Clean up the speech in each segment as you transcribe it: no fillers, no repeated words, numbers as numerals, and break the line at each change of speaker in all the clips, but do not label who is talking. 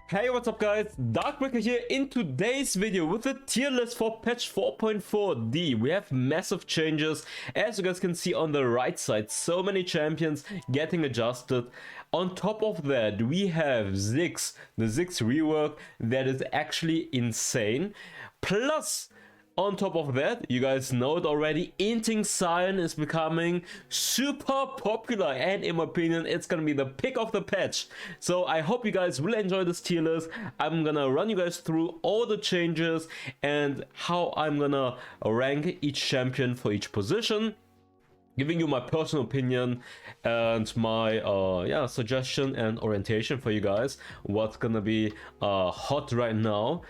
Hey, what's up guys, Darkbreaker here in today's video with the tier list for patch 4.4D. We have massive changes, as you guys can see on the right side, so many champions getting adjusted. On top of that, we have Ziggs, the Ziggs rework that is actually insane. Plus, on top of that, you guys know it already, Inting Sion is becoming super popular, and in my opinion, it's gonna be the pick of the patch. So I hope you guys will enjoy this tier list. I'm gonna run you guys through all the changes and how I'm gonna rank each champion for each position, giving you my personal opinion and my suggestion and orientation for you guys, what's gonna be hot right now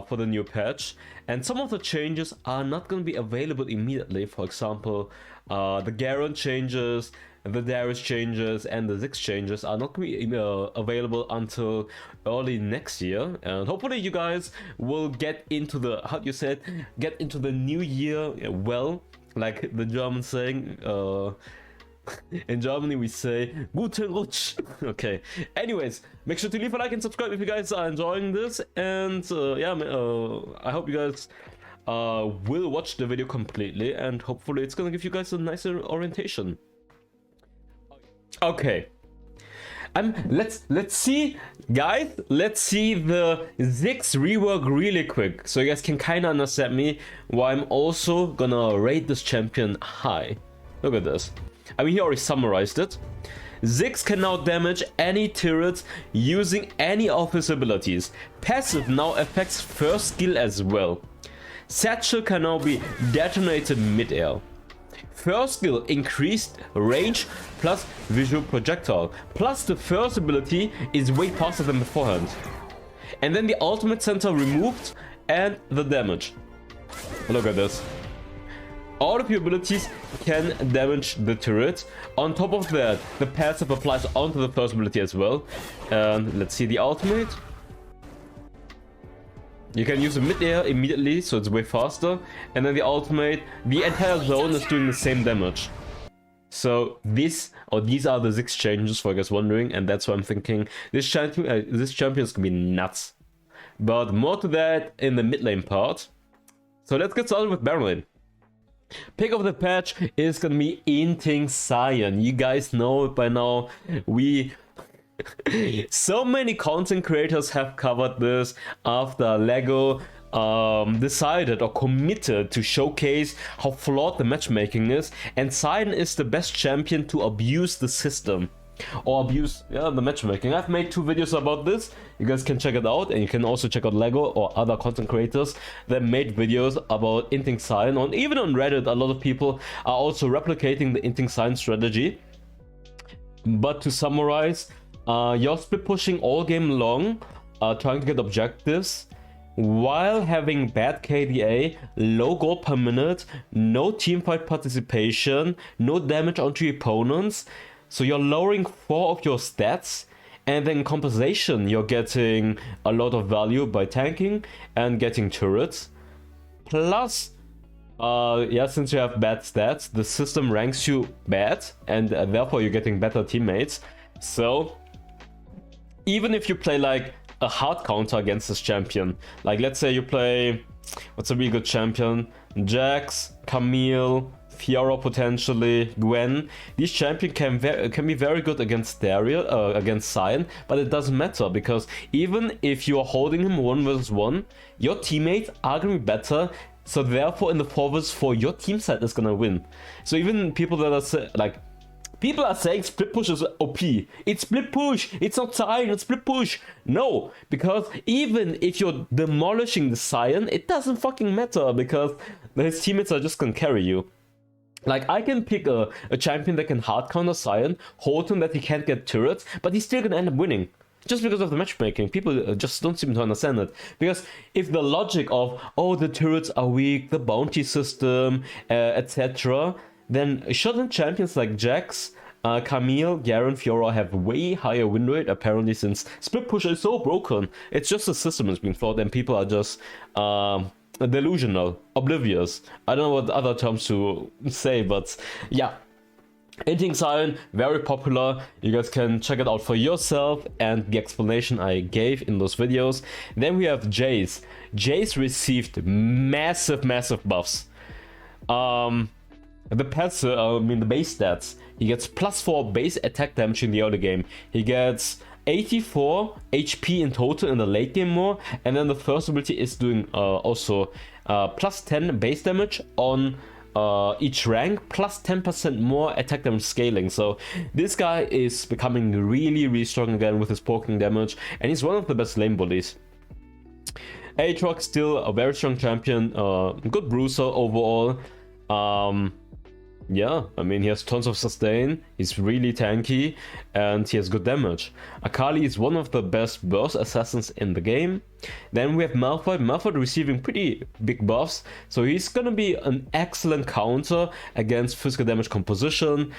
for the new patch. And some of the changes are not going to be available immediately. For example, the Garen changes, the Darius changes, and the Ziggs changes are not going to be available until early next year. And hopefully you guys will get into the, how do you say it, get into the new year well, like the Germans saying. In Germany we say Guten Rutsch. Okay, anyways, make sure to leave a like and subscribe if you guys are enjoying this, and I hope you guys will watch the video completely, and hopefully it's gonna give you guys a nicer orientation. Okay, let's see guys, let's see the Ziggs rework really quick, so you guys can kind of understand me why I'm also gonna rate this champion high. Look at this. I mean, he already summarized it. Ziggs can now damage any turrets using any of his abilities. Passive now affects first skill as well. Satchel can now be detonated mid-air. First skill increased range plus visual projectile. Plus the first ability is way faster than beforehand. And then the ultimate center removed and the damage. Look at this. All of your abilities can damage the turret. On top of that, the passive applies onto the first ability as well. And let's see the ultimate. You can use the mid-air immediately, so it's way faster. And then the ultimate, the entire zone is doing the same damage. So these are the Ziggs changes, for you guys wondering, and that's why I'm thinking this champion is gonna be nuts. But more to that in the mid lane part. So let's get started with Baron lane. Pick of the patch is gonna be Inting Sion. You guys know it by now. So many content creators have covered this after LEGO decided or committed to showcase how flawed the matchmaking is, and Sion is the best champion to abuse the system. Or abuse the matchmaking. I've made 2 videos about this. You guys can check it out, and you can also check out LEGO or other content creators that made videos about Inting Sion. On even on Reddit, a lot of people are also replicating the Inting Sion strategy. But to summarize, you're split pushing all game long, trying to get objectives, while having bad KDA, low gold per minute, no teamfight participation, no damage onto your opponents. So you're lowering 4 of your stats, and then compensation, you're getting a lot of value by tanking and getting turrets. Plus, since you have bad stats, the system ranks you bad, and therefore you're getting better teammates. So even if you play like a hard counter against this champion, like let's say you play, what's a really good champion? Jax, Camille, Fiora potentially, Gwen. These champions can be very good against against Sion, but it doesn't matter, because even if you are holding him 1 vs 1, your teammates are gonna be better. So therefore, in the 4 vs 4, your team side is gonna win. So even people that are people are saying split push is OP. It's split push. It's not Sion. It's split push. No, because even if you're demolishing the Sion, it doesn't fucking matter, because his teammates are just gonna carry you. Like, I can pick a champion that can hard counter Sion, hold him that he can't get turrets, but he's still gonna end up winning. Just because of the matchmaking. People just don't seem to understand it. Because if the logic of, oh, the turrets are weak, the bounty system, etc., then shouldn't champions like Jax, Camille, Garen, Fiora have way higher win rate, apparently, since split push is so broken. It's just the system is being flawed, and people are just delusional, oblivious. I don't know what other terms to say, but yeah. Inting Sion, very popular. You guys can check it out for yourself and the explanation I gave in those videos. Then we have Jace. Jace received massive buffs. The passive, the base stats. He gets +4 base attack damage in the early game. He gets 84 HP in total in the late game more, and then the first ability is doing also +10 base damage on each rank, plus 10% more attack damage scaling. So this guy is becoming really strong again with his poking damage, and he's one of the best lane bullies. Aatrox still a very strong champion, good bruiser overall. Yeah, I mean, he has tons of sustain, he's really tanky, and he has good damage. Akali is one of the best burst assassins in the game. Then we have Malphite. Malphite receiving pretty big buffs, so he's gonna be an excellent counter against physical damage composition,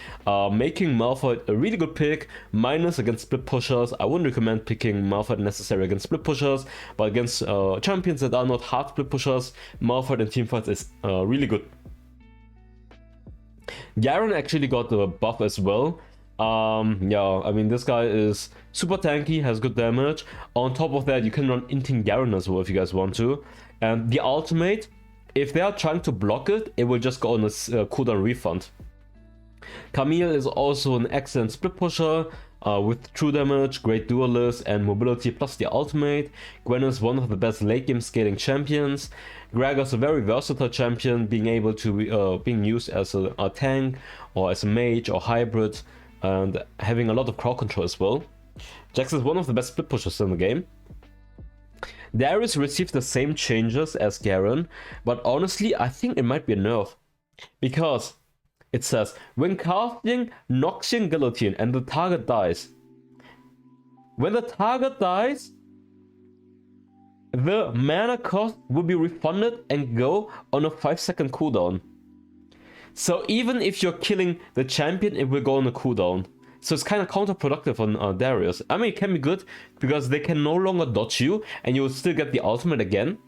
making Malphite a really good pick, minus against split pushers. I wouldn't recommend picking Malphite necessarily against split pushers, but against champions that are not hard split pushers, Malphite in teamfights is really good. Garen actually got the buff as well. Yeah, I mean, this guy is super tanky, has good damage. On top of that, you can run Inting Garen as well if you guys want to. And the ultimate, if they are trying to block it, it will just go on a cooldown refund. Camille is also an excellent split pusher with true damage, great duelist, and mobility plus the ultimate. Gwen is one of the best late game scaling champions. Gragas a very versatile champion, being able to being used as a tank or as a mage or hybrid, and having a lot of crowd control as well. Jax is one of the best split pushers in the game. Darius received the same changes as Garen, but honestly I think it might be a nerf, because it says, when casting Noxian Guillotine and the target dies. When the target dies, the mana cost will be refunded and go on a 5-second cooldown. So even if you're killing the champion, it will go on a cooldown. So it's kind of counterproductive on Darius. I mean, it can be good because they can no longer dodge you and you will still get the ultimate again.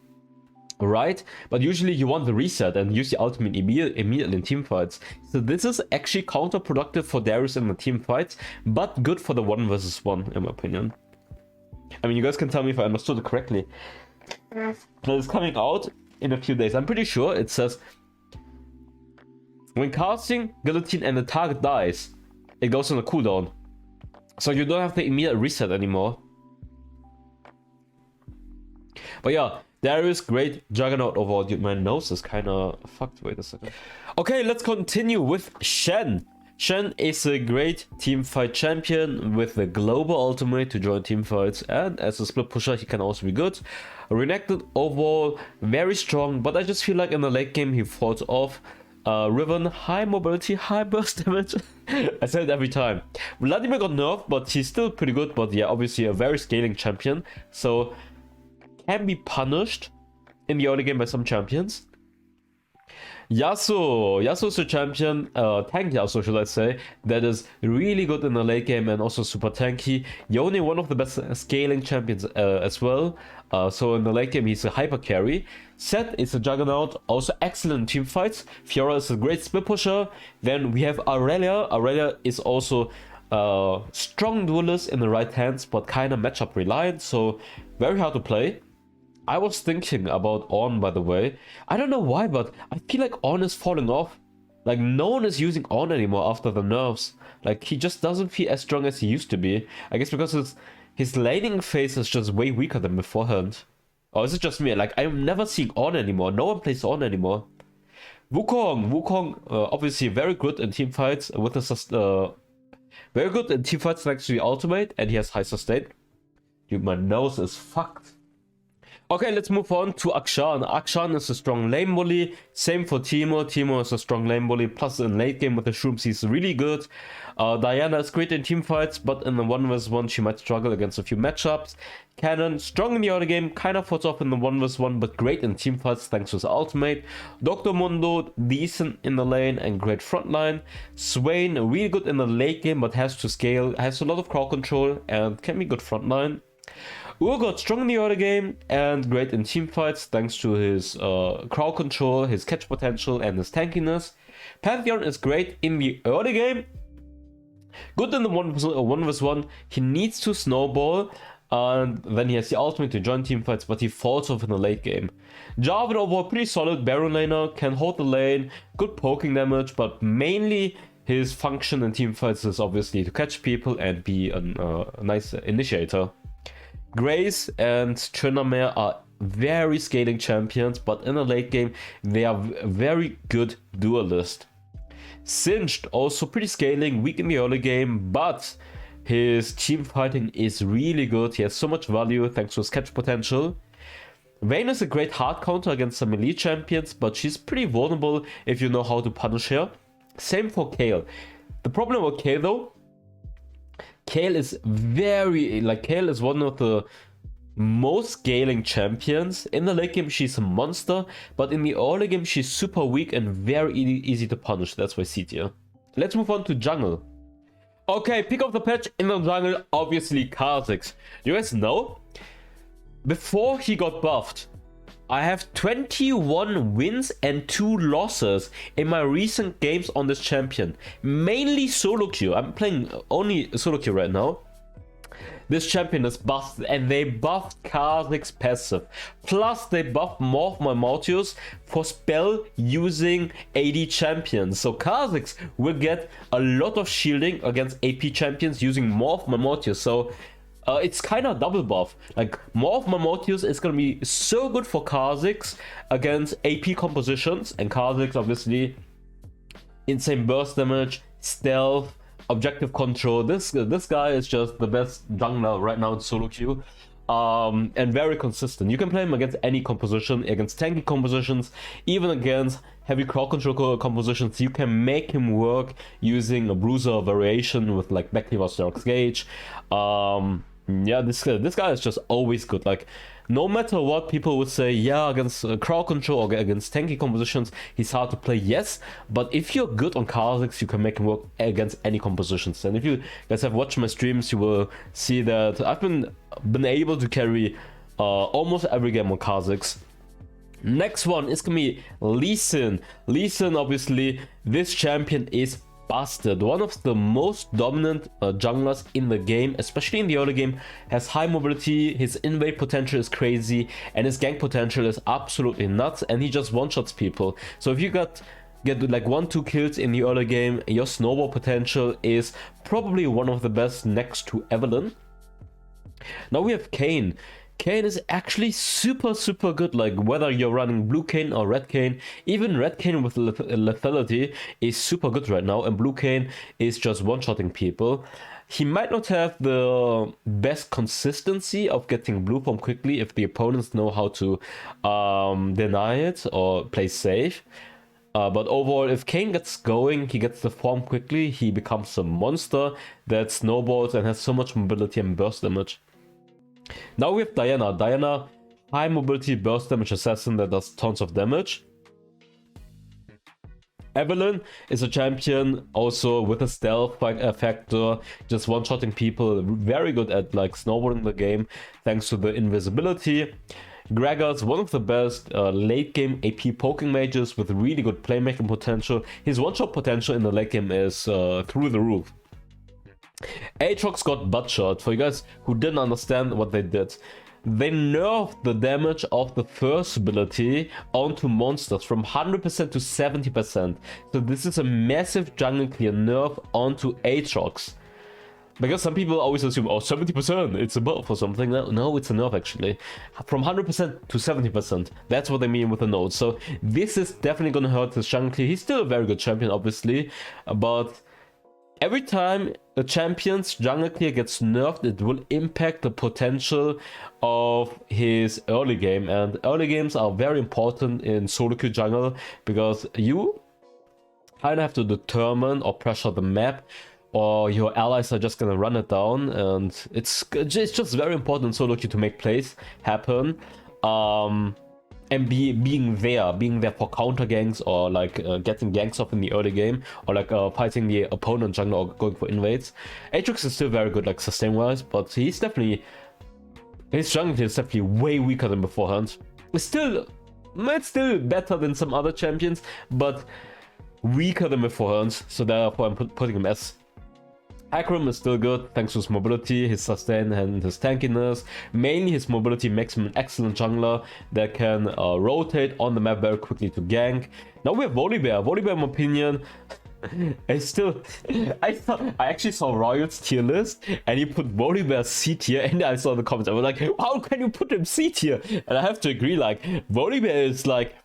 Right, but usually you want the reset and use the ultimate immediately in team fights. So this is actually counterproductive for Darius in the team fights, but good for the 1 versus 1 in my opinion. I mean, you guys can tell me if I understood it correctly. It's coming out in a few days. I'm pretty sure it says, when casting Guillotine and the target dies, it goes on a cooldown. So you don't have the immediate reset anymore. But yeah, Darius, great Juggernaut overall. Dude, my nose is kind of fucked. Wait a second. Okay, let's continue with Shen. Shen is a great teamfight champion with the global ultimate to join teamfights, and as a split pusher he can also be good. Renekton overall very strong, but I just feel like in the late game he falls off. Riven, high mobility, high burst damage. I say it every time. Vladimir got nerfed, but he's still pretty good. But yeah, obviously a very scaling champion, so can be punished in the early game by some champions. Yasuo is a champion, tank Yasuo should I say, that is really good in the late game and also super tanky. Yone, one of the best scaling champions as well, so in the late game he's a hyper carry. Seth is a Juggernaut, also excellent in team fights. Fiora is a great split pusher. Then we have Aurelia. Aurelia is also strong duelist in the right hands, but kind of matchup reliant, so very hard to play. I was thinking about Ornn, by the way. I don't know why, but I feel like Ornn is falling off. Like, no one is using Ornn anymore after the nerfs. Like, he just doesn't feel as strong as he used to be. I guess because his laning phase is just way weaker than beforehand. Or is it just me? Like, I'm never seeing Ornn anymore. No one plays Ornn anymore. Wukong, obviously very good in team fights with the very good in team fights next to the ultimate, and he has high sustain. Dude, my nose is fucked. Okay, let's move on to Akshan. Akshan is a strong lane bully. Same for Teemo. Teemo is a strong lane bully. Plus in late game with the shrooms, he's really good. Diana is great in team fights, but in the 1 vs 1 she might struggle against a few matchups. Cannon, strong in the early game, kind of falls off in the 1 vs 1, but great in team fights thanks to his ultimate. Dr. Mundo, decent in the lane and great frontline. Swain, really good in the late game, but has to scale, has a lot of crowd control and can be good frontline. Urgot, strong in the early game and great in team fights thanks to his crowd control, his catch potential and his tankiness. Pantheon is great in the early game, good in the 1v1. He needs to snowball, and then he has the ultimate to join teamfights, but he falls off in the late game. Jarvan overall pretty solid Baron laner, can hold the lane, good poking damage, but mainly his function in teamfights is obviously to catch people and be a nice initiator. Grace and Tryndamere are very scaling champions, but in the late game they are very good duelist. Singed also pretty scaling, weak in the early game, but his team fighting is really good. He has so much value thanks to his catch potential. Vayne is a great hard counter against some elite champions, but she's pretty vulnerable if you know how to punish her. Same for Kayle. The problem with Kayle though, Kayle is Kayle is one of the most scaling champions. In the late game she's a monster, but in the early game she's super weak and very easy to punish. That's why C tier. Let's move on to jungle. Okay, pick of the patch in the jungle, obviously Kha'Zix. You guys know, before he got buffed, I have 21 wins and 2 losses in my recent games on this champion. Mainly solo queue. I'm playing only solo queue right now. This champion is busted, and they buffed Kha'Zix passive. Plus they buffed Morph for spell using AD champions. So Kha'Zix will get a lot of shielding against AP champions using Morph. So it's kind of double buff. Like Morph is gonna be so good for Kha'Zix against AP compositions, and Kha'Zix obviously insane burst damage, stealth, objective control. This guy is just the best jungler right now in solo queue, and very consistent. You can play him against any composition, against tanky compositions, even against heavy crowd control compositions. You can make him work using a bruiser variation with like Backlever Stark's Gauge. Yeah, this guy is just always good. Like, no matter what people would say, yeah, against crowd control or against tanky compositions, he's hard to play, yes. But if you're good on Kha'Zix, you can make him work against any compositions. And if you guys have watched my streams, you will see that I've been able to carry almost every game on Kha'Zix. Next one is gonna be Lee Sin. Lee Sin, obviously, this champion is busted. One of the most dominant junglers in the game, especially in the early game, has high mobility, his invade potential is crazy, and his gank potential is absolutely nuts, and he just one-shots people. So if you get like 1-2 kills in the early game, your snowball potential is probably one of the best next to Evelynn. Now we have Kayn. Kayn is actually super good, like whether you're running blue Kayn or red Kayn. Even red Kayn with lethality is super good right now, and blue Kayn is just one-shotting people. He might not have the best consistency of getting blue form quickly if the opponents know how to deny it or play safe. But overall, if Kayn gets going, he gets the form quickly, he becomes a monster that snowballs and has so much mobility and burst damage. Now we have Diana. Diana, high mobility burst damage assassin that does tons of damage. Evelynn is a champion also with a stealth factor, just one-shotting people, very good at like snowballing the game thanks to the invisibility. Gragas, one of the best late game AP poking mages with really good playmaking potential. His one-shot potential in the late game is through the roof. Aatrox got butt-shot. For you guys who didn't understand what they did, they nerfed the damage of the first ability onto monsters from 100% to 70%. So this is a massive jungle clear nerf onto Aatrox. Because some people always assume, oh, 70%, it's a buff or something. No, it's a nerf actually. From 100% to 70%. That's what they mean with the node. So this is definitely going to hurt his jungle clear. He's still a very good champion, obviously, but every time a champion's jungle clear gets nerfed, it will impact the potential of his early game. And early games are very important in solo queue jungle because you kind of have to determine or pressure the map, or your allies are just gonna run it down, and it's just very important in solo queue to make plays happen. And being there for counter ganks, or like getting ganks off in the early game, or like fighting the opponent jungler or going for invades. Aatrox is still very good, like sustain wise, but his jungle is definitely way weaker than beforehand. It's still better than some other champions, but weaker than beforehand, so therefore I'm putting him S. Akram is still good thanks to his mobility, his sustain, and his tankiness. Mainly his mobility makes him an excellent jungler that can rotate on the map very quickly to gank. Now we have Volibear. Volibear, in my opinion, I actually saw Riot's tier list and he put Volibear C tier, and I saw the comments. I was like, how can you put him C tier? And I have to agree, like, Volibear is like,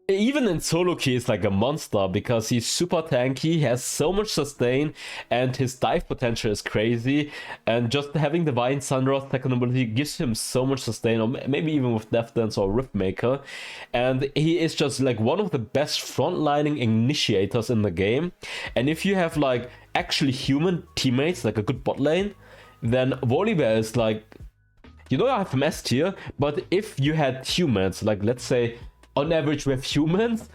even in solo queue, is like a monster because he's super tanky, he has so much sustain, and his dive potential is crazy. And just having Divine Sunrise second ability gives him so much sustain, or maybe even with Death Dance or Riftmaker. And he is just like one of the best frontlining initiators in the game. And if you have like actually human teammates, like a good bot lane, then Volibear is like, you know, I have him S tier, but if you had humans, like let's say on average we have humans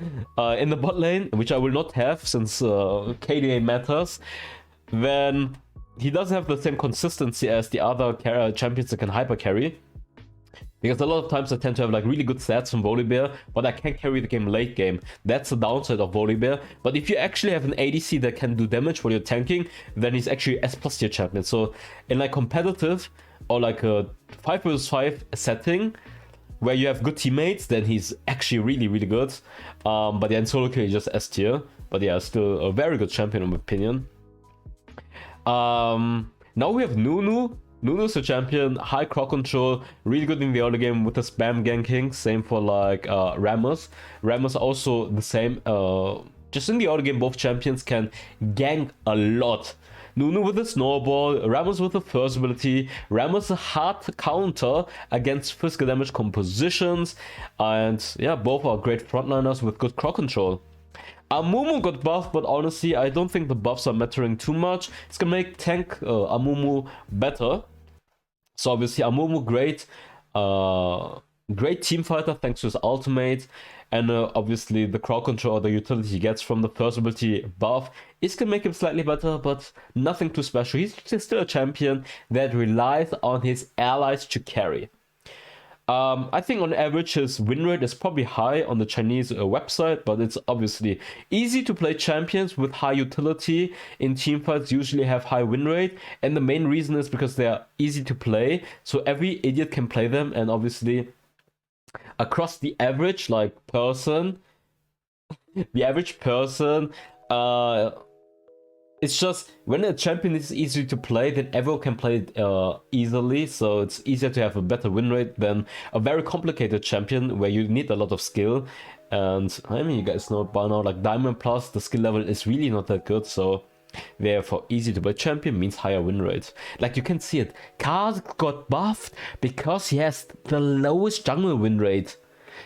in the bot lane, which I will not have since KDA matters, then he doesn't have the same consistency as the other champions that can hyper carry. Because a lot of times I tend to have like really good stats from Volibear, but I can't carry the game late game. That's the downside of Volibear. But if you actually have an ADC that can do damage while you're tanking, then he's actually S+ tier champion. So in like competitive or like a 5 vs 5 setting, where you have good teammates, then he's actually really, really good. But yeah, in solo queue, he's just S tier. But yeah, still a very good champion in my opinion. Now we have Nunu. Nunu's a champion, high crowd control, really good in the early game with the spam ganking. Same for like Rammus. Rammus also the same. Just in the early game, both champions can gank a lot. Nunu with a snowball, Rammus with a first ability, Rammus a hard counter against physical damage compositions, and yeah, both are great frontliners with good crowd control. Amumu got buffed, but honestly, I don't think the buffs are mattering too much. It's gonna make tank Amumu better. So obviously Amumu great team fighter thanks to his ultimate, and obviously the crowd control or the utility he gets from the first ability buff is gonna make him slightly better, but nothing too special. He's still a champion that relies on his allies to carry. I think on average his win rate is probably high on the Chinese website, but it's obviously easy to play champions with high utility in teamfights usually have high win rate, and the main reason is because they are easy to play, so every idiot can play them. And obviously across the average like person, it's just when a champion is easy to play, then everyone can play it easily, so it's easier to have a better win rate than a very complicated champion where you need a lot of skill. And I mean, you guys know by now, like Diamond Plus, the skill level is really not that good, so therefore easy to play champion means higher win rate. Like you can see it, Kaz got buffed because he has the lowest jungle win rate.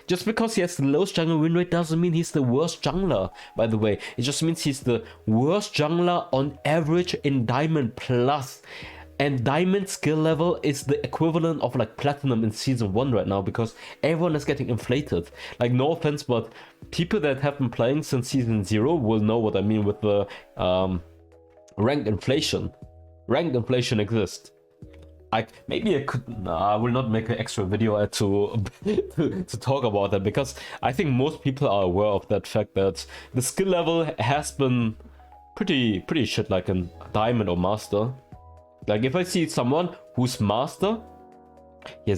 Just because he has the lowest jungle win rate doesn't mean he's the worst jungler, by the way. It just means he's the worst jungler on average in Diamond Plus. And Diamond skill level is the equivalent of like Platinum in Season 1 right now, because everyone is getting inflated. Like, no offense, but people that have been playing since Season 0 will know what I mean with the ranked inflation. Ranked inflation exists. Maybe I could. I will not make an extra video to talk about that, because I think most people are aware of that fact that the skill level has been pretty shit, like in Diamond or Master. Like if I see someone who's Master, he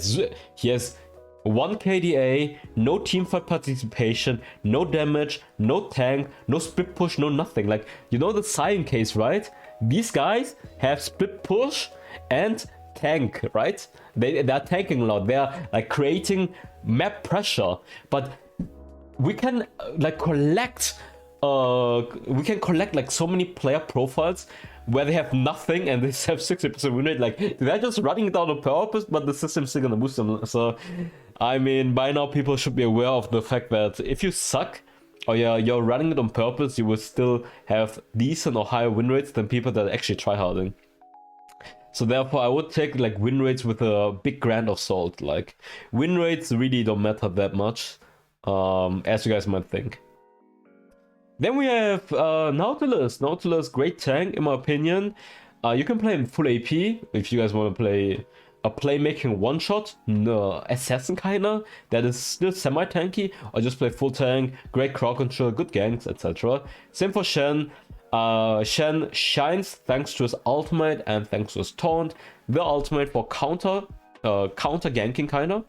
has 1 KDA, no teamfight participation, no damage, no tank, no split push, no nothing. Like, you know the Sion case, right? These guys have split push and tank, right? They're tanking a lot. They're like creating map pressure, but we can like collect like so many player profiles where they have nothing and they have 60% win rate. Like, they're just running it down on purpose, but the system's still gonna boost them. So I mean, by now people should be aware of the fact that if you suck or you're running it on purpose, you will still have decent or higher win rates than people that actually try harding. So therefore, I would take like win rates with a big grain of salt. Like, win rates really don't matter that much, as you guys might think. Then we have Nautilus. Nautilus, great tank in my opinion. You can play him full AP if you guys want to play a playmaking one-shot assassin kinda that is still semi-tanky, or just play full tank, great crowd control, good ganks, etc. Same for Shen. Shen shines thanks to his ultimate and thanks to his taunt. The ultimate for counter ganking kinda.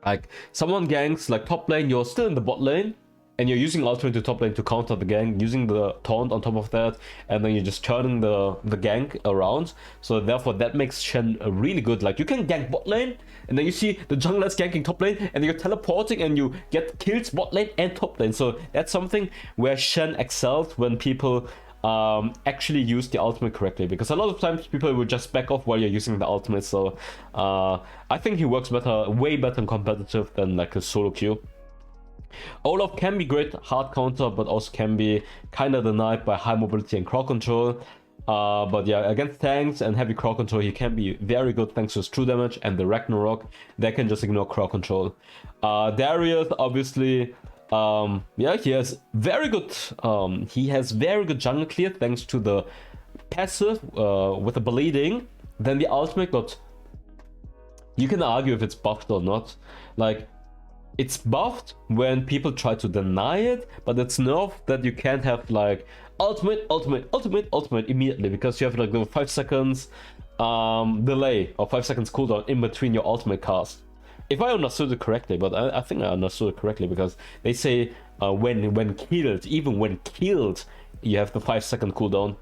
Like someone ganks like top lane, you're still in the bot lane, and you're using ultimate to top lane to counter the gank, using the taunt on top of that, and then you're just turning the gank around. So therefore that makes Shen really good. Like you can gank bot lane, and then you see the junglers ganking top lane, and then you're teleporting and you get kills bot lane and top lane. So that's something where Shen excels when people actually use the ultimate correctly, because a lot of times people will just back off while you're using the ultimate. So I think he works better, way better in competitive than like a solo queue. Olaf can be great hard counter, but also can be kind of denied by high mobility and crowd control. But yeah, against tanks and heavy crowd control, he can be very good thanks to his true damage and the Ragnarok that can just ignore crowd control. Darius, obviously, yeah, he has very good jungle clear thanks to the passive with the bleeding. Then the ultimate got, you can argue if it's buffed or not. Like, it's buffed when people try to deny it, but it's nerfed that you can't have like ultimate immediately, because you have like the 5 seconds delay or 5 seconds cooldown in between your ultimate cast. If I understood it correctly, but I think I understood it correctly, because they say when killed, even when killed, you have the 5-second cooldown.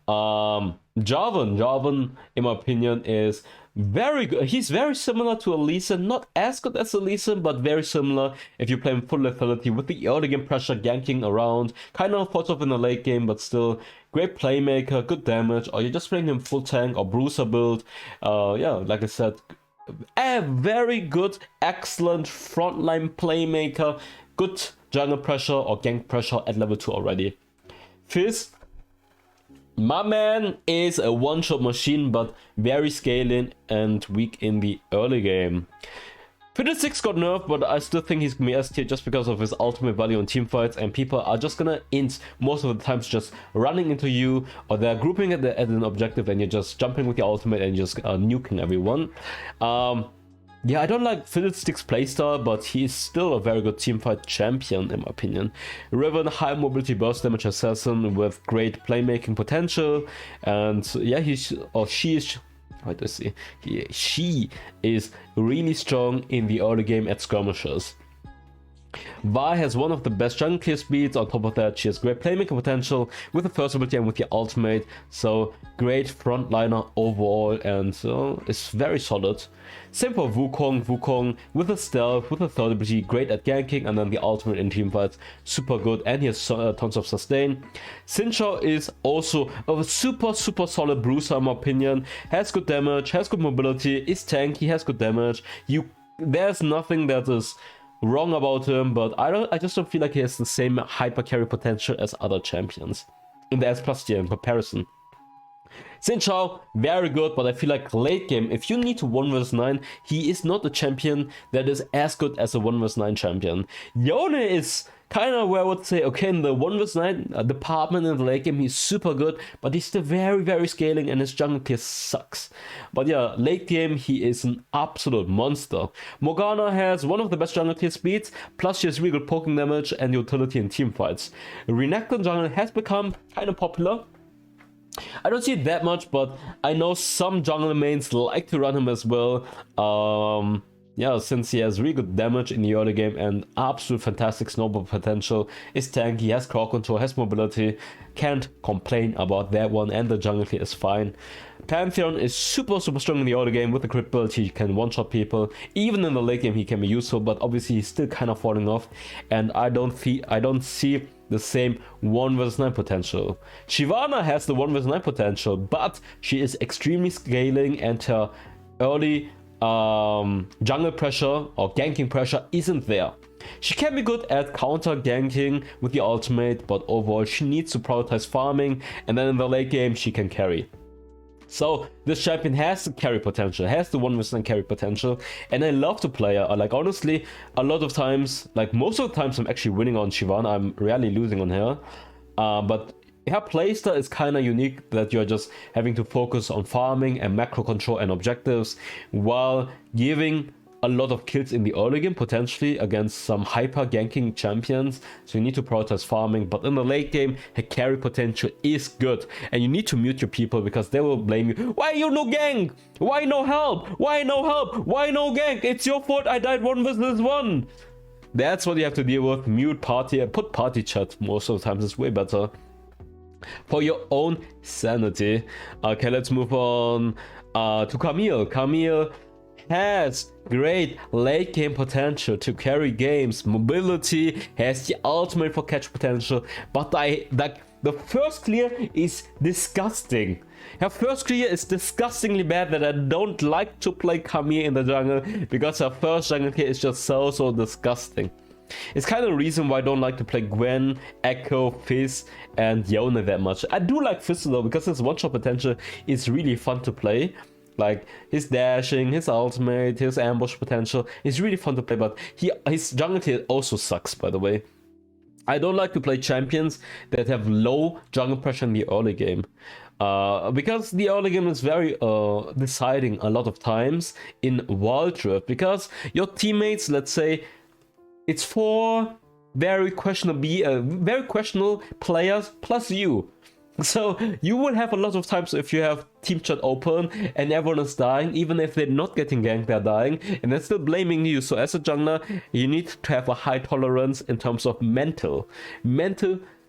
Jarvan, in my opinion, is very good. He's very similar to a Lee Sin, not as good as a Lee Sin, but very similar if you play him full lethality with the early game pressure, ganking around, kind of thoughts of in the late game, but still great playmaker, good damage, or you're just playing him full tank or bruiser build. Yeah, like I said, a very good, excellent frontline playmaker, good jungle pressure or gank pressure at level 2 already. Fizz, my man is a one-shot machine, but very scaling and weak in the early game. Fiddlesticks got nerfed, but I still think he's gonna be S tier just because of his ultimate value in teamfights, and people are just gonna int most of the times, just running into you, or they're grouping at an objective and you're just jumping with your ultimate and just nuking everyone. Yeah, I don't like Fiddlesticks' playstyle, but he's still a very good teamfight champion in my opinion. Riven, high mobility burst damage assassin with great playmaking potential, and yeah, she is really strong in the early game at skirmishes. Vi has one of the best jungle clear speeds. On top of that, she has great playmaking potential with the first ability and with the ultimate. So great frontliner overall, and it's very solid. Same for Wukong. Wukong with the stealth, with the third ability, great at ganking, and then the ultimate in teamfights, super good, and he has tons of sustain. Xin Zhao is also a super solid bruiser in my opinion. Has good damage, has good mobility, is tanky, has good damage. There's nothing that is wrong about him, but I just don't feel like he has the same hyper carry potential as other champions in the S+ tier in comparison. Xin Zhao, very good, but I feel like late game, if you need to 1 vs 9, he is not a champion that is as good as a 1 vs 9 champion. Yone is kind of where I would say, okay, in the 1 vs 9 department in the late game, he's super good, but he's still very scaling, and his jungle clear sucks. But yeah, late game, he is an absolute monster. Morgana has one of the best jungle clear speeds, plus she has really good poking damage and utility in teamfights. Renekton jungle has become kind of popular. I don't see it that much, but I know some jungle mains like to run him as well. Yeah, since he has really good damage in the early game and absolute fantastic snowball potential, is tanky, has crowd control, has mobility, can't complain about that one, and the jungle clear is fine. Pantheon is super strong in the early game with the crit build. He can one-shot people. Even in the late game he can be useful, but obviously he's still kind of falling off, and I don't see the same 1 vs 9 potential. Shyvana has the 1 vs 9 potential, but she is extremely scaling, and her early jungle pressure or ganking pressure isn't there. She can be good at counter ganking with the ultimate, but overall she needs to prioritize farming, and then in the late game she can carry. So this champion has the carry potential, has the 1 vs 9 carry potential, and I love to play her. Like honestly, a lot of times, like most of the times I'm actually winning on Shyvana. I'm rarely losing on her. But her playstyle is kind of unique, that you're just having to focus on farming and macro control and objectives while giving a lot of kills in the early game, potentially against some hyper ganking champions. So you need to prioritize farming, but in the late game, her carry potential is good. And you need to mute your people because they will blame you. Why you no gank? Why no help? Why no help? Why no gank? It's your fault I died 1v1. That's what you have to deal with. Mute party, put party chat most of the times, is way better. For your own sanity. Okay, let's move on to Camille. Camille has great late game potential to carry games. Mobility, has the ultimate for catch potential, but the first clear is disgusting. Her first clear is disgustingly bad, that I don't like to play Camille in the jungle because her first jungle clear is just so disgusting. It's kind of the reason why I don't like to play Gwen, Echo, Fizz, and Yona that much. I do like Fizz though, because his one-shot potential is really fun to play. Like his dashing, his ultimate, his ambush potential is really fun to play, but his jungle tier also sucks, by the way. I don't like to play champions that have low jungle pressure in the early game. Because the early game is very deciding a lot of times in wildrift, because your teammates, let's say, it's 4 very questionable players plus you. So you will have a lot of times if you have team chat open and everyone is dying, even if they're not getting ganked, they're dying, and they're still blaming you. So as a jungler, you need to have a high tolerance in terms of mental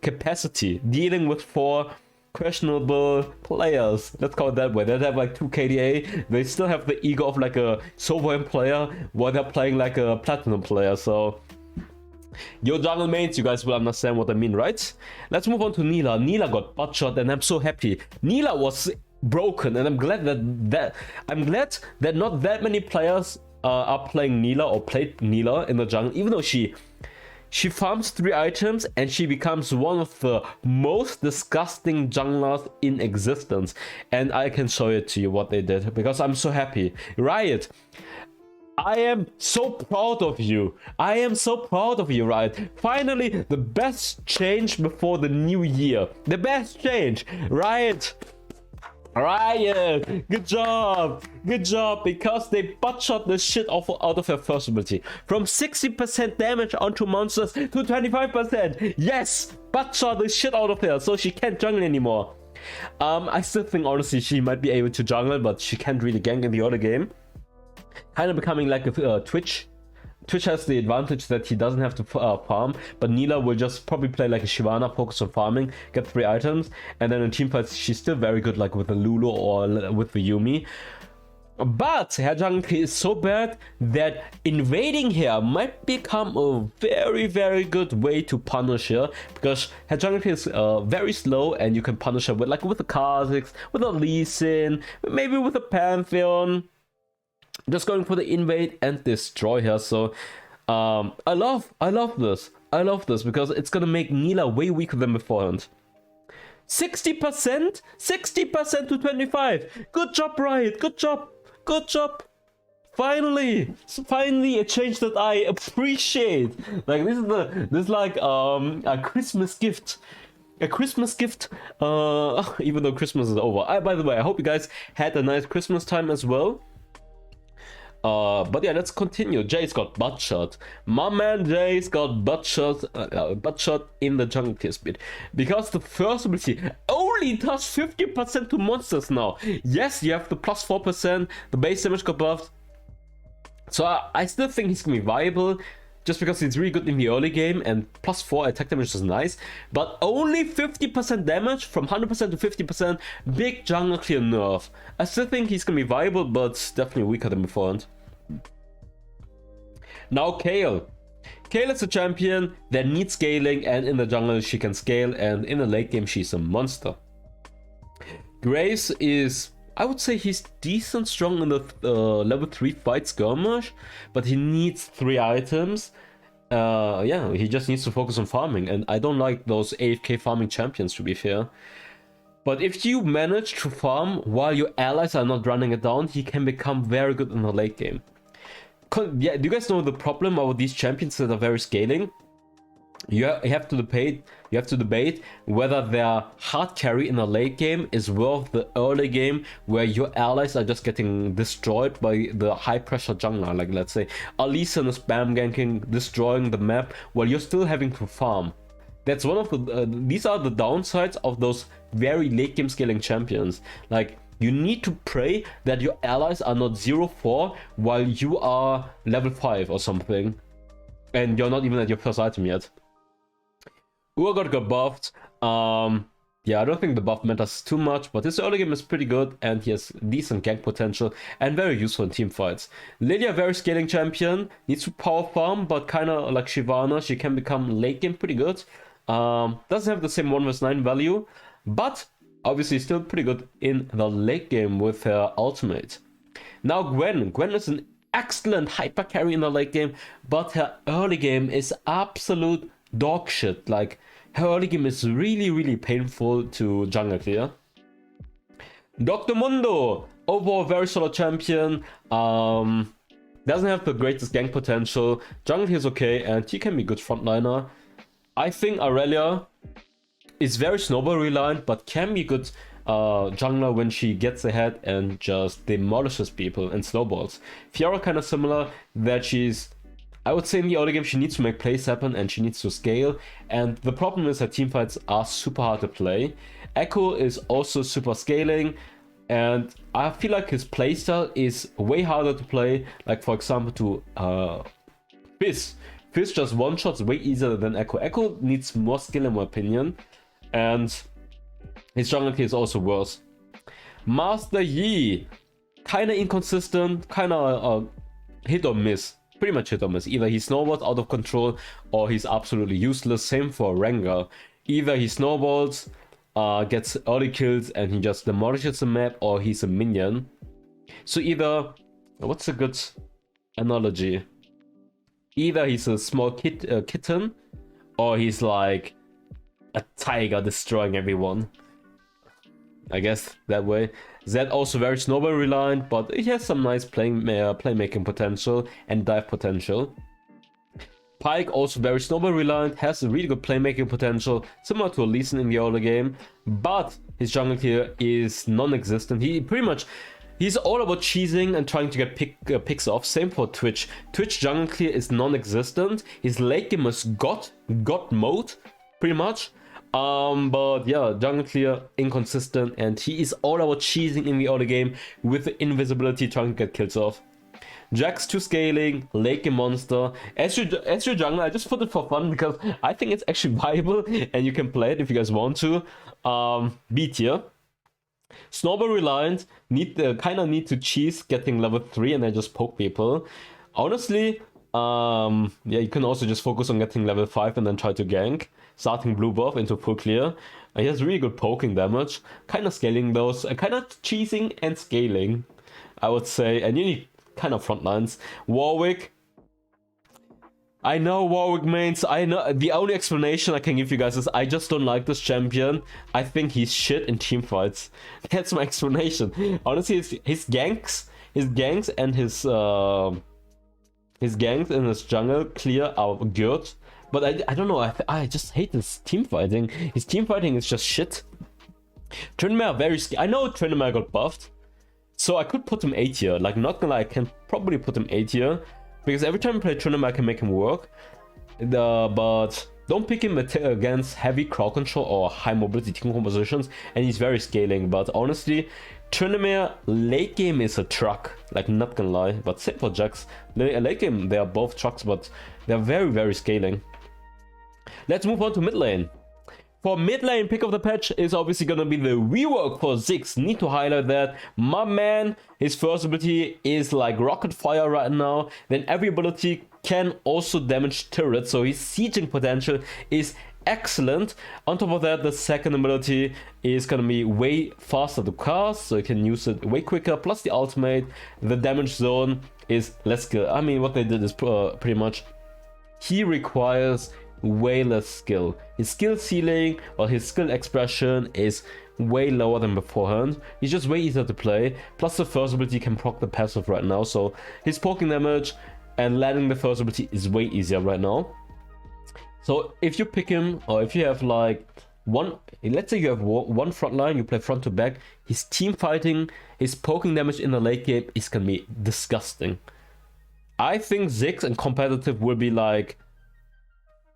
capacity, dealing with 4 questionable players. Let's call it that way. They have like 2 KDA. They still have the ego of like a Sovereign player while they're playing like a Platinum player. So your jungle mates, you guys will understand what I mean, right? Let's move on to Nilah. Nilah got butt shot, and I'm so happy. Nilah was broken, and I'm glad that not that many players are playing Nilah or played Nilah in the jungle, even though she farms 3 items and she becomes one of the most disgusting junglers in existence. And I can show it to you what they did because I'm so happy. Riot, I am so proud of you. I am so proud of you, Riot. Finally, the best change before the new year. The best change. Riot, good job, because they butt shot the shit out of her first ability. From 60% damage onto monsters to 25%. Yes, butt shot the shit out of her, so she can't jungle anymore. I still think honestly she might be able to jungle, but she can't really gank in the other game. Kind of becoming like a Twitch. Twitch has the advantage that he doesn't have to farm, but Nilah will just probably play like a Shyvana, focus on farming, get 3 items, and then in teamfights she's still very good, like with the Lulu or with the Yuumi. But her jungle is so bad that invading her might become a very good way to punish her, because her jungle is very slow, and you can punish her with the Kha'Zix, with a Lee Sin, maybe with a Pantheon. Just going for the invade and destroy her. So I love this because it's gonna make Nilah way weaker than beforehand. 60% to 25. Good job, Riot. Good job. Finally a change that I appreciate. Like this is like a Christmas gift. A Christmas gift, even though Christmas is over. By the way, I hope you guys had a nice Christmas time as well. But yeah, let's continue. Jay's got butt shot. My man Jay's got butt shot in the jungle tier speed. Because the first ability only does 50% to monsters now. Yes, you have the plus 4%, the base damage got buffed. So I still think he's gonna be viable, just because he's really good in the early game, and plus 4 attack damage is nice. But only 50% damage, from 100% to 50%, big jungle clear nerf. I still think he's gonna be viable, but definitely weaker than beforehand. Now Kayle. Kayle is a champion that needs scaling, and in the jungle she can scale, and in the late game she's a monster. Graves is, I would say he's decent strong in the level 3 fight skirmish, but he needs 3 items. Yeah, he just needs to focus on farming, and I don't like those AFK farming champions, to be fair. But if you manage to farm while your allies are not running it down, he can become very good in the late game. Yeah, do you guys know the problem about these champions that are very scaling? You have to debate whether their hard carry in the late game is worth the early game where your allies are just getting destroyed by the high pressure jungler. Like let's say Alisa is spam ganking, destroying the map while you're still having to farm. That's one of the these are the downsides of those very late game scaling champions. Like you need to pray that your allies are not 0-4 while you are level 5 or something, and you're not even at your first item yet. Urgot got buffed. Yeah, I don't think the buff matters too much, but his early game is pretty good, and he has decent gank potential and very useful in team fights. Lilia, very scaling champion, needs to power farm, but kind of like Shyvana, she can become late game pretty good. Doesn't have the same 1vs9 value, but obviously still pretty good in the late game with her ultimate. Now Gwen is an excellent hyper carry in the late game, but her early game is absolute dog shit. Like her early game is really painful to jungle clear. Dr. Mundo, overall very solid champion. Doesn't have the greatest gank potential. Jungle clear is okay, and he can be good frontliner. I think Aurelia is very snowball reliant, but can be good jungler when she gets ahead and just demolishes people and snowballs. Fiora kind of similar, that she's, I would say in the early game she needs to make plays happen and she needs to scale, and the problem is that teamfights are super hard to play. Echo is also super scaling, and I feel like his playstyle is way harder to play. Like for example to Fizz. Fizz just one-shots way easier than Echo. Echo needs more skill in my opinion, and his jungle key is also worse. Master Yi, kinda inconsistent, kinda hit or miss. Pretty much hit or miss. Either he snowballs out of control or he's absolutely useless. Same for Rengar. Either he snowballs, gets early kills and he just demolishes the map, or he's a minion. So either, what's a good analogy? Either he's a small kitten, or he's like a tiger destroying everyone. I guess that way. Zed also very snowball reliant, but he has some nice playmaking potential and dive potential. Pyke also very snowball reliant, has a really good playmaking potential, similar to Lee Sin in the early game, but his jungle here is non-existent. He's all about cheesing and trying to get picks off. Same for Twitch. Twitch jungle clear is non-existent. His late game is God mode, pretty much. But yeah, jungle clear, inconsistent, and he is all about cheesing in the early game with the invisibility, trying to get kills off. Jax 2 scaling, late game monster. As your jungler, I just put it for fun because I think it's actually viable and you can play it if you guys want to. B tier. Snowball reliant, kind of need to cheese getting level 3 and then just poke people. Honestly, yeah, you can also just focus on getting level 5 and then try to gank, starting blue buff into full clear. He has really good poking damage, kind of scaling those, kind of cheesing and scaling, I would say, and you need kind of front lines. Warwick, I know Warwick mains, I know, the only explanation I can give you guys is I just don't like this champion. I think he's shit in team fights. That's my explanation. Honestly, his ganks and his ganks in his jungle clear are good, but I don't know, I just hate his team fighting. His team fighting is just shit. Tryndamere very I know Tryndamere got buffed, so I could put him A tier. Like, not gonna lie, I can probably put him A tier. Because every time I play Tryndamere, I can make him work. But don't pick him against heavy crowd control or high mobility team compositions. And he's very scaling. But honestly, Tryndamere late game is a truck. Like, not gonna lie. But same for Jax. Late game, they are both trucks, but they're very scaling. Let's move on to mid lane. For mid lane, pick of the patch is obviously gonna be the rework for Ziggs. Need to highlight that. My man, his first ability is like rocket fire right now. Then every ability can also damage turrets, so his sieging potential is excellent. On top of that, the second ability is gonna be way faster to cast, so you can use it way quicker. Plus the ultimate, the damage zone is less good. I mean, what they did is pretty much, he requires way less skill. His skill ceiling or his skill expression is way lower than beforehand. He's just way easier to play. Plus the first ability can proc the passive right now, so his poking damage and landing the first ability is way easier right now. So if you pick him, or if you have like one, let's say you have one front line, you play front to back, his team fighting, his poking damage in the late game is gonna be disgusting. I think Ziggs and competitive will be like,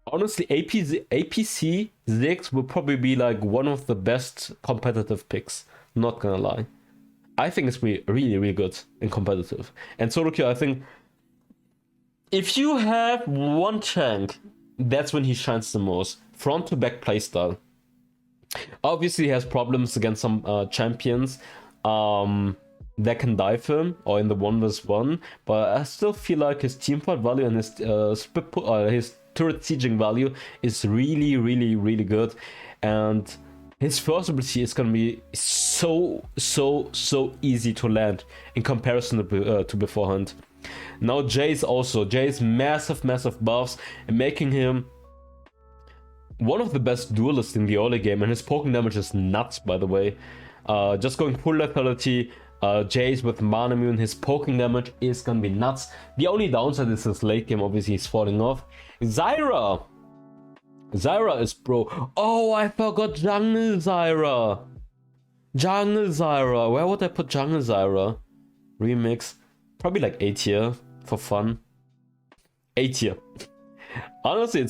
honestly, APC Ziggs will probably be like one of the best competitive picks. Not gonna lie. I think it's really, really good in competitive. And solo queue, I think if you have one tank, that's when he shines the most. Front to back playstyle. Obviously, he has problems against some champions that can dive him or in the 1v1, but I still feel like his teamfight value and his his turret sieging value is really, really, really good. And his first ability is gonna be so easy to land in comparison to beforehand. Now Jay's massive buffs and making him one of the best duelists in the early game, and his poking damage is nuts, by the way. Just going full lethality, Jay's with mana immune, his poking damage is gonna be nuts. The only downside is his late game, obviously he's falling off. Zyra is bro. Oh, I forgot Jungle Zyra. Where would I put Jungle Zyra? Remix. Probably like A tier for fun. A tier. Honestly,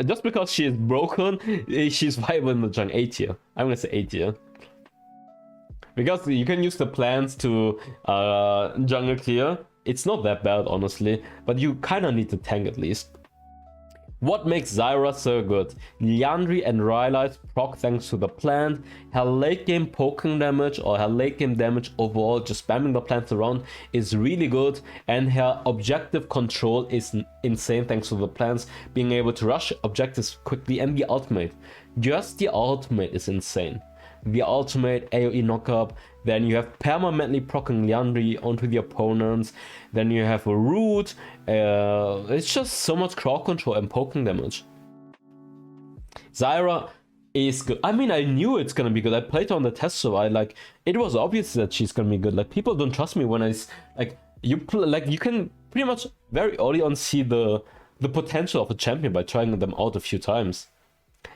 just because she is broken, she's viable in the jungle. A tier. I'm gonna say A tier. Because you can use the plants to jungle clear. It's not that bad, honestly, but you kind of need to tank at least. What makes Zyra so good? Liandry and Rylai's proc thanks to the plant, her late game poking damage or her late game damage overall, just spamming the plants around is really good, and her objective control is insane thanks to the plants, being able to rush objectives quickly, and the ultimate. Just the ultimate is insane. The ultimate AoE knockup, then you have permanently proccing Liandry onto the opponents, then you have a root, it's just so much crowd control and poking damage. Zyra is good. I mean, I knew it's gonna be good. I played her on the test survey, like, it was obvious that she's gonna be good. Like, people don't trust me when I, like, you can pretty much very early on see the potential of a champion by trying them out a few times.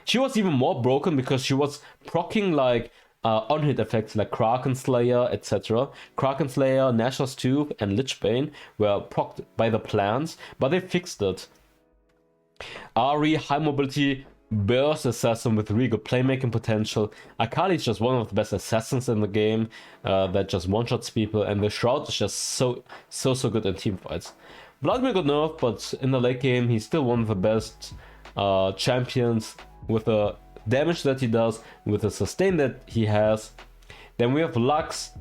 She was even more broken because she was proccing like on-hit effects like Kraken Slayer, etc. Kraken Slayer, Nashor's Tooth, and Lichbane were procced by the plants, but they fixed it. Ari, high mobility, burst assassin with really good playmaking potential. Akali is just one of the best assassins in the game that just one-shots people, and the Shroud is just so good in team fights. Vladimir got nerfed, but in the late game he's still one of the best champions with the damage that he does, with the sustain that he has. Then we have Lux,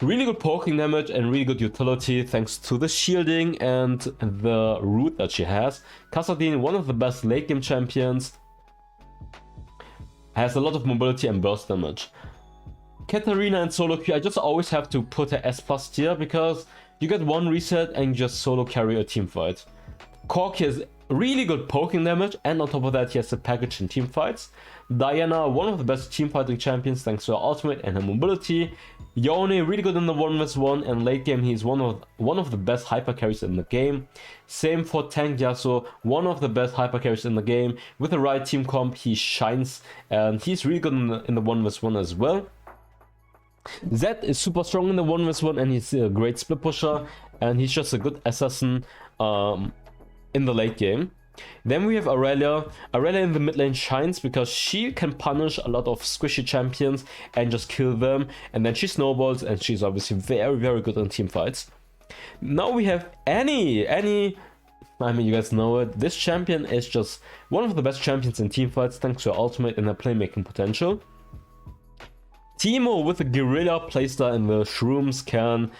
really good poking damage and really good utility thanks to the shielding and the root that she has. Kassadin, one of the best late game champions, has a lot of mobility and burst damage. Katarina and solo queue, I just always have to put her S+ tier because you get one reset and you just solo carry a team fight. Cork has really good poking damage, and on top of that he has a package in team fights. Diana, one of the best team fighting champions thanks to her ultimate and her mobility. Yone, really good in the 1v1, and late game he's one of the best hyper carries in the game. Same for Tank Yasuo, one of the best hyper carries in the game. With the right team comp he shines, and he's really good in the 1v1 as well. Zed is super strong in the 1v1, and he's a great split pusher, and he's just a good assassin in the late game. Then we have Aurelia. Aurelia in the mid lane shines because she can punish a lot of squishy champions and just kill them, and then she snowballs, and she's obviously very good in team fights. Now we have Annie. I mean, you guys know it. This champion is just one of the best champions in team fights thanks to her ultimate and her playmaking potential. Teemo with a guerrilla playstyle and the shrooms can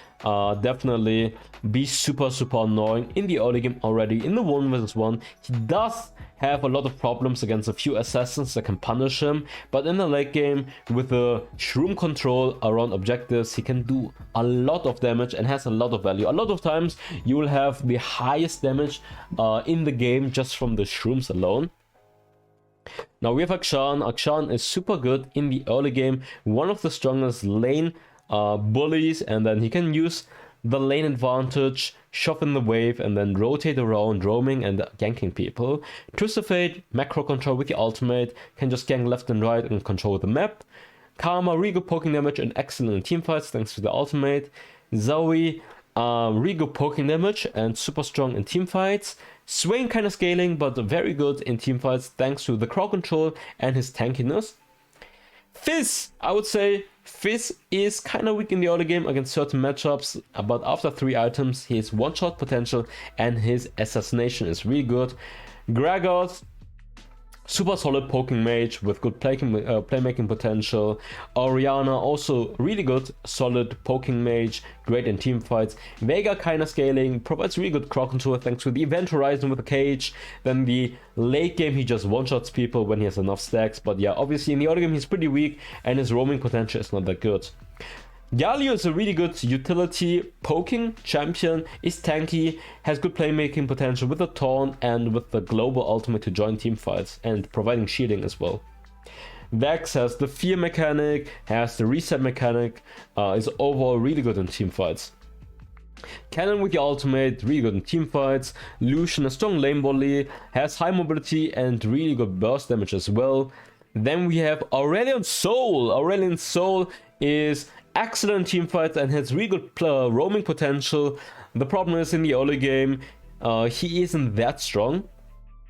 definitely be super annoying in the early game already. In the 1v1 he does have a lot of problems against a few assassins that can punish him, but in the late game with the shroom control around objectives he can do a lot of damage and has a lot of value. A lot of times you will have the highest damage in the game just from the shrooms alone. Now we have Akshan. Akshan is super good in the early game, one of the strongest lane bullies, and then he can use the lane advantage, shove in the wave, and then rotate around, roaming and ganking people. Twist of Fate, macro control with the ultimate, can just gank left and right and control the map. Karma, really good poking damage and excellent in teamfights thanks to the ultimate. Zoe, really good poking damage and super strong in teamfights. Swain kind of scaling, but very good in teamfights thanks to the crowd control and his tankiness. Fizz, I would say Fizz is kind of weak in the early game against certain matchups, but after 3 items, his one-shot potential and his assassination is really good. Gregor, super solid poking mage with good playmaking potential. Oriana, also really good, solid poking mage, great in team fights. Vega kind of scaling, provides really good crowd control thanks to the event horizon with the cage. Then the late game he just one-shots people when he has enough stacks, but yeah, obviously in the early game he's pretty weak and his roaming potential is not that good. Galio is a really good utility poking champion, is tanky, has good playmaking potential with the taunt and with the global ultimate to join team fights and providing shielding as well. Vex has the fear mechanic, has the reset mechanic, is overall really good in team fights. Cannon with the ultimate, really good in team fights. Lucian, a strong lane volley, has high mobility and really good burst damage as well. Then we have Aurelion Sol. Aurelion Sol is excellent team fights and has really good roaming potential. The problem is in the early game, he isn't that strong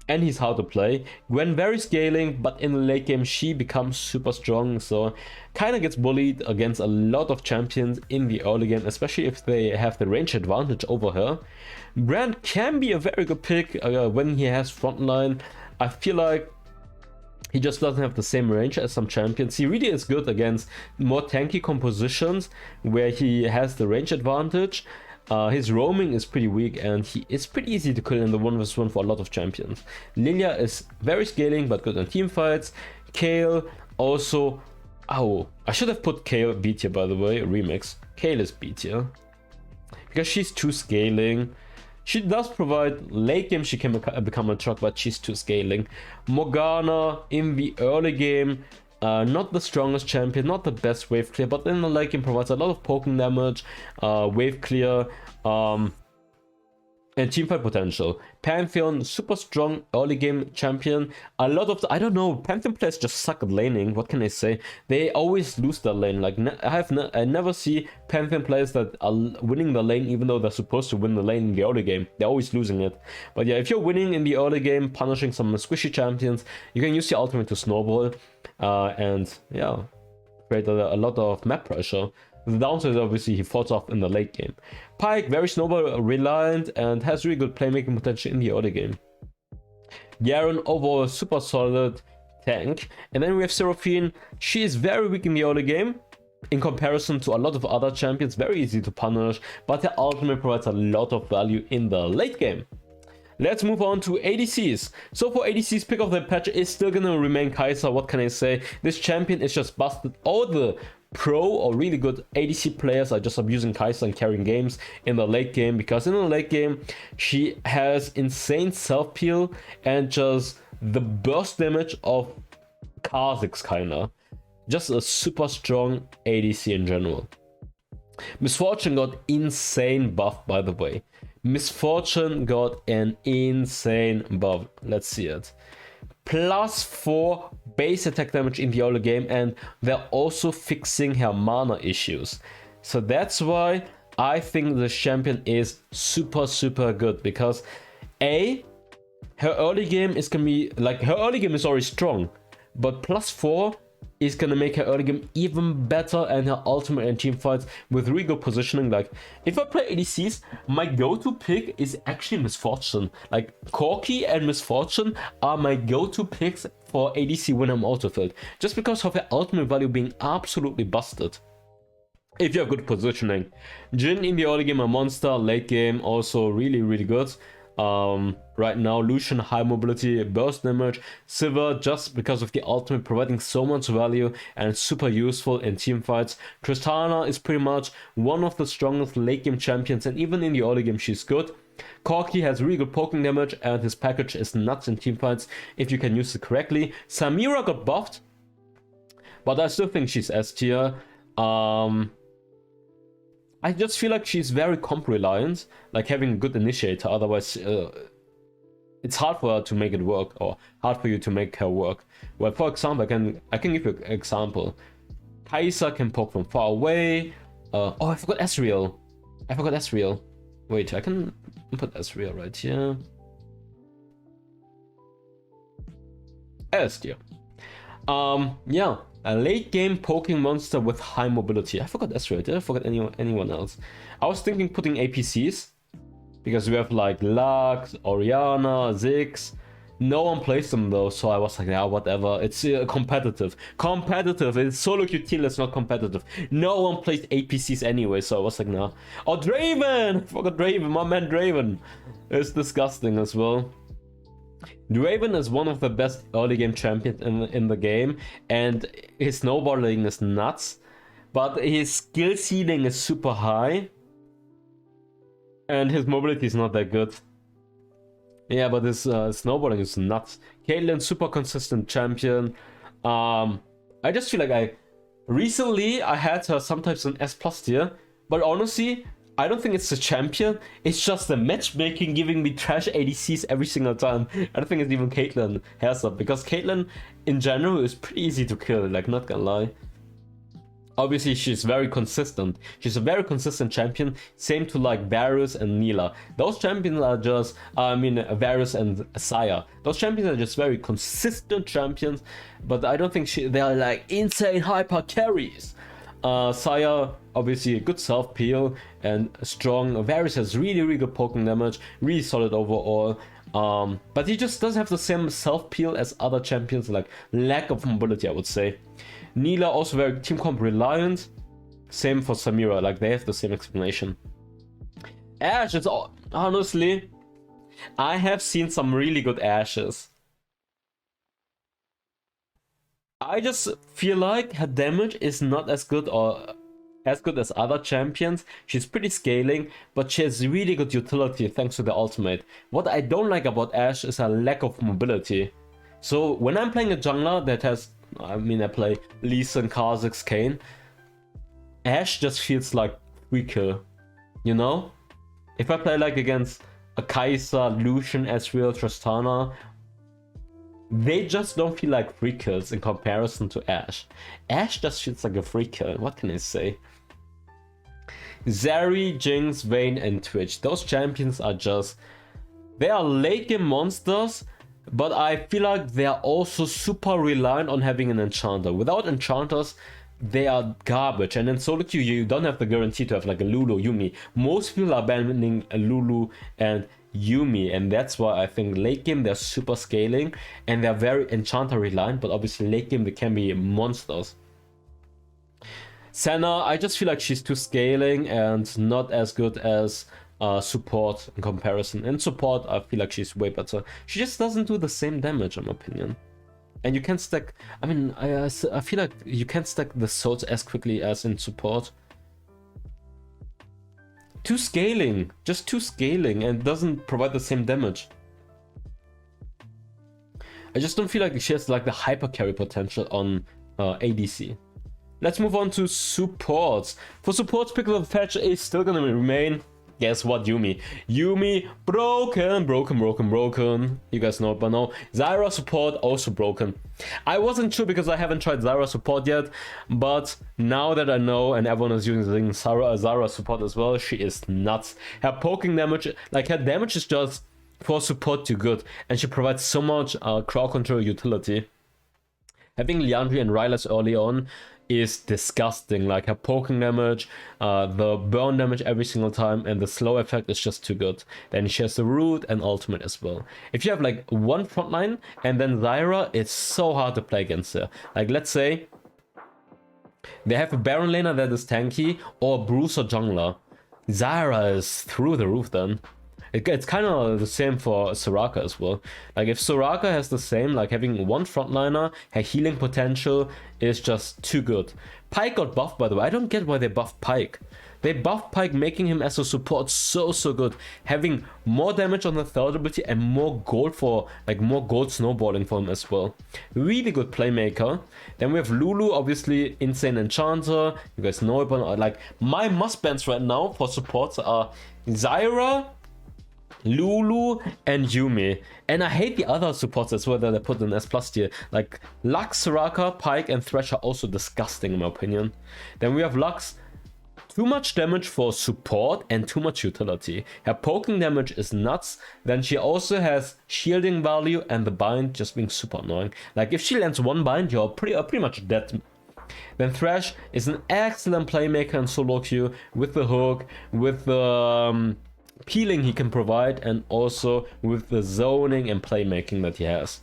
and he's hard to play. Gwen very scaling, but in the late game she becomes super strong, so kind of gets bullied against a lot of champions in the early game, especially if they have the range advantage over her. Brand can be a very good pick when he has frontline. I feel like he just doesn't have the same range as some champions. He really is good against more tanky compositions where he has the range advantage. His roaming is pretty weak and he is pretty easy to kill in the 1v1 for a lot of champions. Lilia is very scaling but good in team fights. Kayle also... Oh, I should have put Kayle B tier, by the way, remix. Kayle is B tier because she's too scaling. She does provide late game, she can become a truck, but she's too scaling. Morgana in the early game, not the strongest champion, not the best wave clear, but in the late game provides a lot of poking damage, wave clear, and teamfight potential. Pantheon, super strong early game champion. A lot of I don't know, Pantheon players just suck at laning. What can I say? They always lose their lane. Like I never see Pantheon players that are winning the lane even though they're supposed to win the lane in the early game. They're always losing it. But yeah, if you're winning in the early game, punishing some squishy champions, you can use your ultimate to snowball, and yeah, create a lot of map pressure. The downside is obviously he falls off in the late game. Pyke, very snowball reliant and has really good playmaking potential in the early game. Garen, overall super solid tank. And then we have Seraphine. She is very weak in the early game in comparison to a lot of other champions, very easy to punish, but her ultimate provides a lot of value in the late game. Let's move on to ADCs. So for ADCs, pick of the patch is still gonna remain Kai'Sa. What can I say? This champion is just busted. All the pro or really good ADC players are just abusing Kai'Sa and carrying games in the late game, because in the late game she has insane self peel and just the burst damage of Kha'Zix kinda. Just a super strong ADC in general. Misfortune got insane buff, by the way. Misfortune got an insane buff. Let's see it. +4 base attack damage in the early game, and they're also fixing her mana issues. So that's why I think the champion is super good, because her early game is gonna be like, her early game is already strong, but +4 is gonna make her early game even better, and her ultimate and team fights with really good positioning. Like if I play ADCs, my go-to pick is actually Misfortune. Like Corki and Misfortune are my go-to picks for ADC when I'm autofilled, just because of her ultimate value being absolutely busted if you have good positioning. Jhin in the early game a monster, late game also really good. Right now Lucian high mobility, burst damage. Sivir just because of the ultimate providing so much value and super useful in team fights. Tristana is pretty much one of the strongest late game champions, and even in the early game she's good. Corki has really good poking damage and his package is nuts in team fights if you can use it correctly. Samira got buffed, but I still think she's S tier. I just feel like she's very comp reliant, like having a good initiator. Otherwise, it's hard for her to make it work, or hard for you to make her work. Well, for example, I can give you an example. Kai'Sa can poke from far away. Oh, I forgot Ezreal. Wait, I can put Ezreal right here. Ezreal. Yeah, a late game poking monster with high mobility. I forgot Ezreal. Did I forget anyone else? I was thinking putting APCs, because we have like Lux, Orianna, Ziggs. No one plays them though, so I was like, yeah, whatever. It's competitive. It's solo queue tier list, not competitive. No one plays APCs anyway, so I was like, nah. Oh, Draven! I forgot Draven, my man Draven. It's disgusting as well. Draven is one of the best early game champions in the game, and his snowballing is nuts, but his skill ceiling is super high, and his mobility is not that good. Yeah, but his snowballing is nuts. Caitlyn, super consistent champion. I just feel like recently I had her sometimes in S+ tier, but honestly, I don't think it's the champion. It's just the matchmaking giving me trash ADCs every single time. I don't think it's even Caitlyn has them, because Caitlyn in general is pretty easy to kill, like, not gonna lie. Obviously, she's very consistent. She's a very consistent champion. Same to like Varus and Nila. Those champions are just, Varus and Xayah. Those champions are just very consistent champions, but I don't think they are like insane hyper carries. Xayah, obviously a good self-peel and strong. Varus has really good poking damage, really solid overall. But he just doesn't have the same self-peel as other champions, like lack of mobility, I would say. Nila also very team comp reliant. Same for Samira, like they have the same explanation. Ashe is, honestly, I have seen some really good Ashes. I just feel like her damage is not as good as other champions. She's pretty scaling, but she has really good utility thanks to the ultimate. What I don't like about Ashe is her lack of mobility. So when I'm playing a jungler that has, I play Lee Sin, Kha'Zix, Kayn, Ashe just feels like free kill, you know? If I play like against a Kai'Sa, Lucian, Ezreal, Tristana, they just don't feel like free kills in comparison to Ashe. Ashe just feels like a free kill, what can I say? Zeri, Jinx, Vayne, and Twitch. Those champions are just... they are late game monsters, but I feel like they are also super reliant on having an enchanter. Without enchanters, they are garbage. And in solo queue, you don't have the guarantee to have like a Lulu, Yuumi. Most people are banning a Lulu and Yuumi, and that's why I think late game they're super scaling and they're very enchanter reliant, but obviously late game they can be monsters. Senna, I just feel like she's too scaling and not as good as support in comparison. In support, I feel like she's way better. She just doesn't do the same damage, in my opinion. And you can stack, I feel like you can't stack the swords as quickly as in support. Too scaling, just too scaling, and doesn't provide the same damage. I just don't feel like she has like the hyper carry potential on ADC. Let's move on to supports. For supports, pick of the fetch is still gonna remain. Guess what, Yuumi? Yuumi, broken. You guys know it by now. Zyra support, also broken. I wasn't sure because I haven't tried Zyra support yet, but now that I know and everyone is using Zyra support as well, she is nuts. Her poking damage, like her damage is just for support too good, and she provides so much crowd control utility. Having Liandry and Rylas early on is disgusting. Like her poking damage, the burn damage every single time, and the slow effect is just too good. Then she has the root and ultimate as well. If you have like one frontline and then Zyra, it's so hard to play against her. Like let's say they have a Baron laner that is tanky or a Bruiser jungler. Zyra is through the roof then. It's kind of the same for Soraka as well. Like if Soraka has the same, like having one frontliner, her healing potential is just too good. Pyke got buffed, by the way. I don't get why they buffed Pyke. They buffed Pyke, making him as a support so good, having more damage on the third ability and more gold for, like, more gold snowballing for him as well. Really good playmaker. Then we have Lulu, obviously insane enchanter. You guys know about, like, my must bans right now for supports are Zyra, Lulu, and Yuumi. And I hate the other supports as well that I put in S+ tier. Like Lux, Soraka, Pyke, and Thresh are also disgusting in my opinion. Then we have Lux. Too much damage for support and too much utility. Her poking damage is nuts. Then she also has shielding value and the bind just being super annoying. Like if she lands one bind, you're pretty much dead. Then Thresh is an excellent playmaker in solo queue with the hook, with the peeling he can provide, and also with the zoning and playmaking that he has.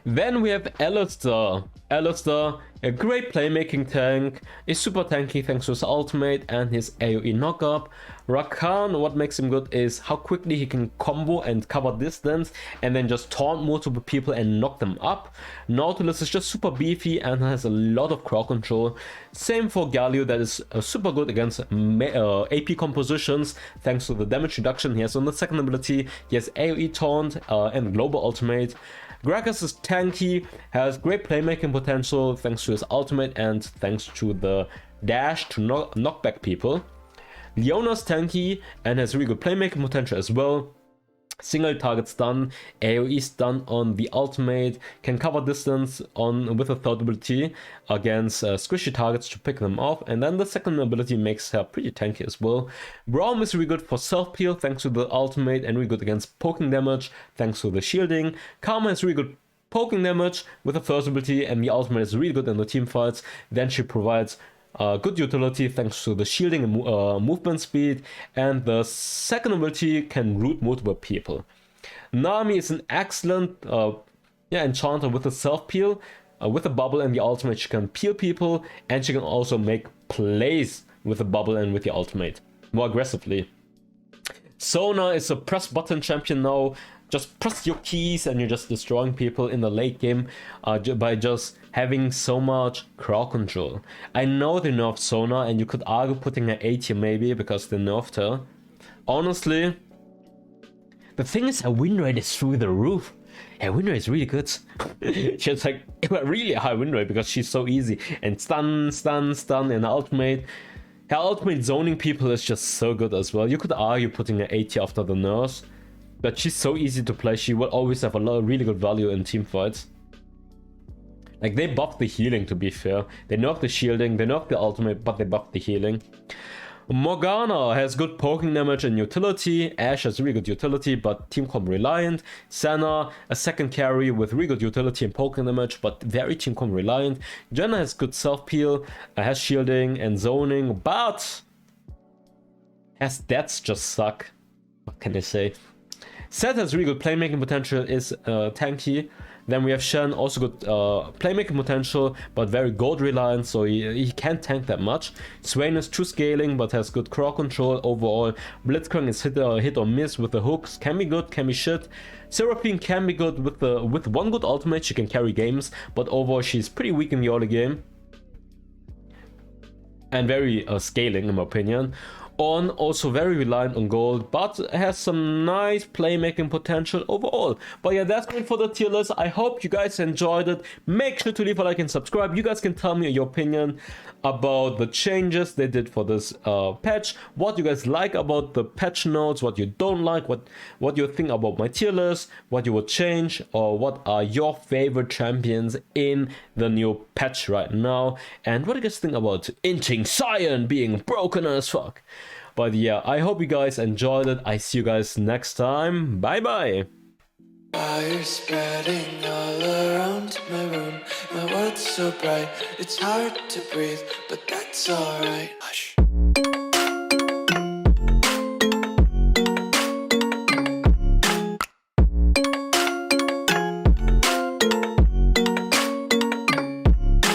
Then we have Alistair. Alistair, a great playmaking tank, is super tanky thanks to his ultimate and his AoE knockup. Rakan, what makes him good is how quickly he can combo and cover distance and then just taunt multiple people and knock them up. Nautilus is just super beefy and has a lot of crowd control. Same for Galio, that is super good against AP compositions thanks to the damage reduction he has on the second ability. He has AoE taunt and global ultimate. Gragas is tanky, has great playmaking potential thanks to his ultimate and thanks to the dash to knock back people. Leona's tanky and has really good playmaking potential as well. Single target stun, AoE stun on the ultimate, can cover distance with a third ability against squishy targets to pick them off, and then the second ability makes her pretty tanky as well. Braum is really good for self-peel thanks to the ultimate and really good against poking damage thanks to the shielding. Karma is really good poking damage with the first ability, and the ultimate is really good in the team fights. Then she provides good utility thanks to the shielding and movement speed, and the second ability can root multiple people. Nami is an excellent enchanter with a self-peel. With a bubble and the ultimate, she can peel people, and she can also make plays with a bubble and with the ultimate more aggressively. Sona is a press button champion now. Just press your keys and you're just destroying people in the late game by just having so much crowd control. I know they nerfed Sona, and you could argue putting her A tier maybe because they nerfed her. Honestly, the thing is her win rate is through the roof. Her win rate is really good. She has like a really high win rate because she's so easy. And stun, and ultimate. Her ultimate zoning people is just so good as well. You could argue putting her A tier after the nerfs. But she's so easy to play, she will always have a lot of really good value in team fights. Like, they buffed the healing, to be fair. They nerfed the shielding, they nerfed the ultimate, but they buffed the healing. Morgana has good poking damage and utility. Ashe has really good utility, but team comp reliant. Senna, a second carry with really good utility and poking damage, but very team comp reliant. Jenna has good self-peel, has shielding and zoning, but her stats just suck. What can I say? Seth has really good playmaking potential, is tanky. Then we have Shen, also good playmaking potential, but very gold reliant, so he can't tank that much. Swain is true scaling, but has good crowd control overall. Blitzcrank is hit or miss with the hooks, can be good, can be shit. Seraphine can be good with one good ultimate, she can carry games, but overall she's pretty weak in the early game. And very scaling in my opinion. On also very reliant on gold, but has some nice playmaking potential overall. But yeah, that's it for the tier list. I hope you guys enjoyed it. Make sure to leave a like and subscribe. You guys can tell me your opinion about the changes they did for this patch, what you guys like about the patch notes, what you don't like, what you think about my tier list, what you would change, or what are your favorite champions in the new patch right now, and what do you guys think about Inting Sion being broken as fuck. But yeah, I hope you guys enjoyed it. I see you guys next time. Bye bye.
Fire spreading all around my room. My world's so bright, it's hard to breathe, but that's alright. Hush.